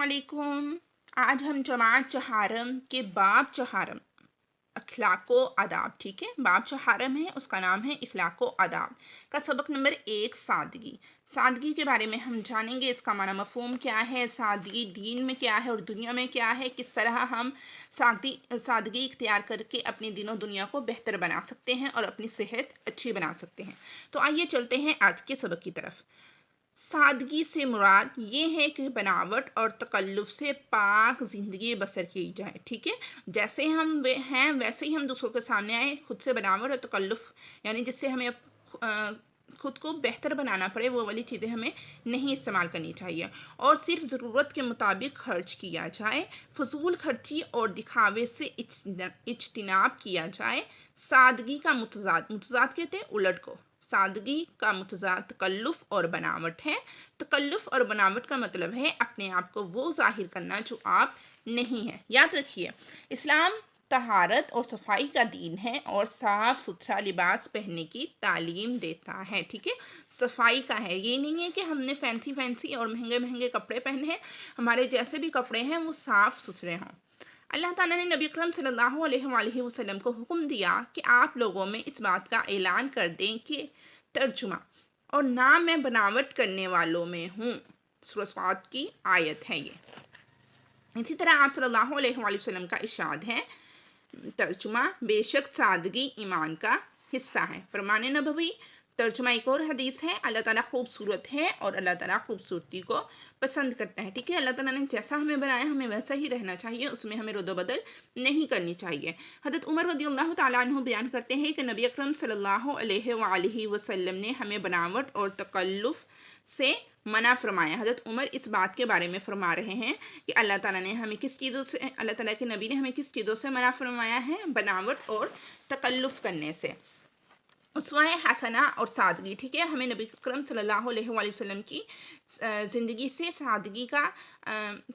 अस्सलामुअलैकुम। आज हम जमात चहारम के बाब चहारम अखलाको आदाब, ठीक है, बाब चहारम है, उसका नाम है इखलाको आदाब का सबक नंबर 1 सादगी। सादगी के बारे में हम जानेंगे, इसका माना मफहूम क्या है, सादगी दीन में क्या है और दुनिया में क्या है, किस तरह हम सादगी इख्तियार करके अपनी दिनों दुनिया को बेहतर बना सकते हैं और अपनी सेहत अच्छी बना सकते हैं। तो आइए चलते हैं आज के सबक की तरफ। सादगी से मुराद ये है कि बनावट और तकल्लुफ़ से पाक ज़िंदगी बसर की जाए, ठीक है। जैसे हम हैं वैसे ही हम दूसरों के सामने आए, खुद से बनावट और तकल्लुफ़ यानी जिससे हमें खुद को बेहतर बनाना पड़े वो वाली चीज़ें हमें नहीं इस्तेमाल करनी चाहिए और सिर्फ ज़रूरत के मुताबिक खर्च किया जाए। फजूल खर्ची और दिखावे से इज्तिनाब किया जाए। सादगी का मुतज़ाद कहते हैं उलट को। सादगी का मुतज़ाद तकल्लुफ़ और बनावट है। तकल्लुफ़ और बनावट का मतलब है अपने आप को वो ज़ाहिर करना जो आप नहीं है। याद रखिए, इस्लाम तहारत और सफाई का दीन है और साफ सुथरा लिबास पहनने की तालीम देता है, ठीक है। सफाई का है, ये नहीं है कि हमने फैंसी और महंगे महंगे कपड़े पहने हैं, हमारे जैसे भी कपड़े हैं वो साफ सुथरे हों। अल्लाह ताला ने नबी अकरम सल्लल्लाहु अलैहि वसल्लम को हुक्म दिया कि आप लोगों में इस बात का ऐलान कर दें कि तर्जुमा और ना मैं बनावट करने वालों में हूँ। सूरह स्वाद की आयत है ये। इसी तरह आप सल्लल्लाहु अलैहि वसल्लम का इरशाद है, तर्जुमा बेशक सादगी ईमान का हिस्सा है। फरमाने नबवी। तर्जुमा एक और हदीस है, अल्लाह ताला खूबसूरत है और अल्लाह ताला खूबसूरती को पसंद करता है, ठीक है। अल्लाह ताला ने जैसा हमें बनाया हमें वैसा ही रहना चाहिए, उसमें हमें रद्द-बदल नहीं करनी चाहिए। हज़रत उमर रज़ियल्लाहु ताला अन्हु बयान करते हैं कि नबी अकरम सल्लल्लाहु अलैहि वसल्लम ने हमें बनावट और तकल्लुफ़ से मना फरमाया। हज़रत उमर इस बात के बारे में फरमा रहे हैं कि अल्लाह ताला ने हमें किस चीज़ों से, अल्लाह ताला के नबी ने हमें किस चीज़ों से मना फरमाया है, बनावट और तकल्लुफ़ करने से। उसवाए हसना और सादगी, ठीक है। हमें नबी अकरम सल्लल्लाहु अलैहि वसल्लम की ज़िंदगी से सादगी का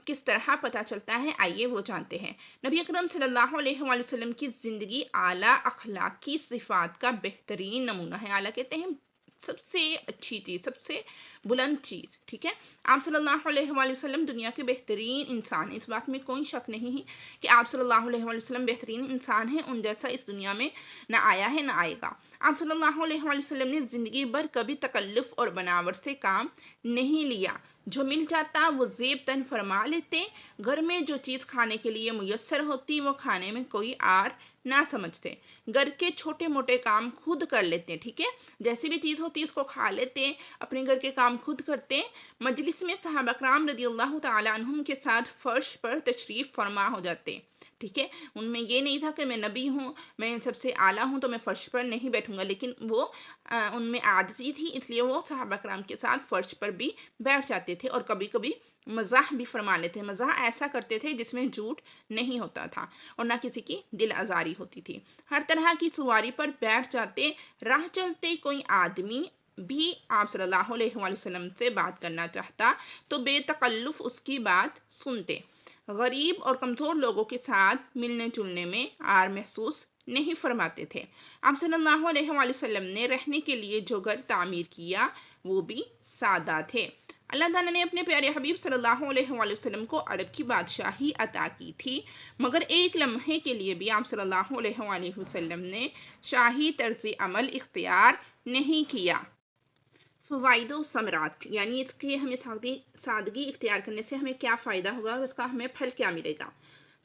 किस तरह पता चलता है, आइए वो जानते हैं। नबी अकरम सल्लल्लाहु अलैहि वसल्लम की ज़िंदगी आला अखलाकी सिफ़ात का बेहतरीन नमूना है। आला कहते हैं सबसे अच्छी चीज़, सबसे बुलंद चीज़, ठीक है। आप सल्लल्लाहु अलैहि वसल्लम दुनिया के बेहतरीन इंसान, इस बात में कोई शक नहीं है कि आप सल्लल्लाहु अलैहि वसल्लम बेहतरीन इंसान हैं, उन जैसा इस दुनिया में ना आया है ना आएगा। आप सल्लल्लाहु अलैहि वसल्लम ने ज़िंदगी भर कभी तकल्लुफ़ और बनावट से काम नहीं लिया। जो मिल जाता वो ज़ेब तन फरमा लेते। घर में जो चीज़ खाने के लिए मुयस्सर होती वो खाने में कोई आर ना समझते। घर के छोटे मोटे काम खुद कर लेते, ठीक है। जैसी भी चीज़ होती है उसको खा लेते, अपने घर के काम खुद करते। मजलिस में सहाबा कराम रज़ियल्लाहु ताला अन्हुम के साथ फ़र्श पर तशरीफ़ फरमा हो जाते, ठीक है। उनमें ये नहीं था कि मैं नबी हूँ, मैं सबसे आला हूँ तो मैं फ़र्श पर नहीं बैठूंगा, लेकिन वो उनमें आदती थी, इसलिए वो सहाबा कराम के साथ फ़र्श पर भी बैठ जाते थे और कभी कभी मज़ाह भी फरमा लेते। मज़ाह ऐसा करते थे जिसमें झूठ नहीं होता था और ना किसी की दिल आज़ारी होती थी। हर तरह की सवारी पर बैठ जाते। राह चलते कोई आदमी भी आप सल्लल्लाहु अलैहि वसल्लम से बात करना चाहता तो बेतकल्लुफ़ उसकी बात सुनते। गरीब और कमज़ोर लोगों के साथ मिलने जुलने में आर महसूस नहीं फरमाते थे। आप सल्लल्लाहु अलैहि वसल्लम ने रहने के लिए जो घर तामीर किया वो भी सादा थे। अल्लाह ताला ने अपने प्यारे हबीब सल्लल्लाहु अलैहि वसल्लम को अरब की बादशाही अता की थी, मगर एक लम्हे के लिए भी आप सल्लल्लाहु अलैहि वसल्लम ने शाही तर्ज़ अमल इख्तियार नहीं किया। फ़वाइद व समरात, यानी इसके हमें सादगी इख्तियार करने से हमें क्या फ़ायदा होगा और उसका हमें फल क्या मिलेगा।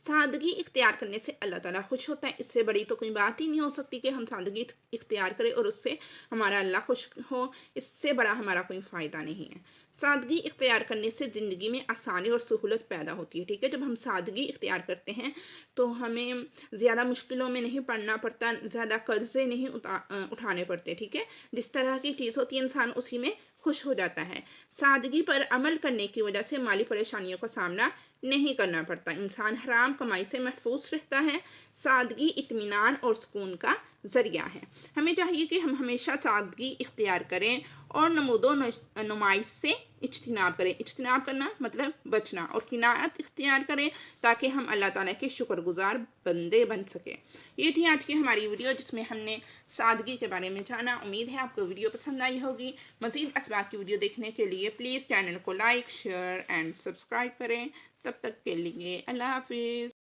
सादगी इख्तियार करने से अल्लाह ताला खुश होता है। इससे बड़ी तो कोई बात ही नहीं हो सकती कि हम सादगी इख्तियार करें और उससे हमारा अल्लाह खुश हो। इससे बड़ा हमारा कोई फ़ायदा नहीं है। सादगी इख्तियार करने से ज़िंदगी में आसानी और सहूलत पैदा होती है, ठीक है। जब हम सादगी इख्तियार करते हैं तो हमें ज़्यादा मुश्किलों में नहीं पड़ना पड़ता, ज़्यादा कर्ज़े नहीं उठाने पड़ते, ठीक है। जिस तरह की चीज़ होती है इंसान उसी में खुश हो जाता है। सादगी पर अमल करने की वजह से माली परेशानियों का सामना नहीं करना पड़ता। इंसान हराम कमाई से महफूज रहता है। सादगी इत्मीनान और सुकून का ज़रिया है। हमें चाहिए कि हम हमेशा सादगी इख्तियार करें اور نمود و نمائش سے اجتناب کریں. اجتناب کرنا مطلب بچنا, اور قناعت اختیار کریں تاکہ ہم اللہ تعالیٰ کے شکر گزار بندے بن سکیں. یہ تھی آج کی ہماری ویڈیو جس میں ہم نے سادگی کے بارے میں جانا. امید ہے آپ کو ویڈیو پسند آئی ہوگی. مزید اسباق کی ویڈیو دیکھنے کے لیے پلیز چینل کو لائک، شیئر اینڈ سبسکرائب کریں. تب تک کے لیے اللہ حافظ.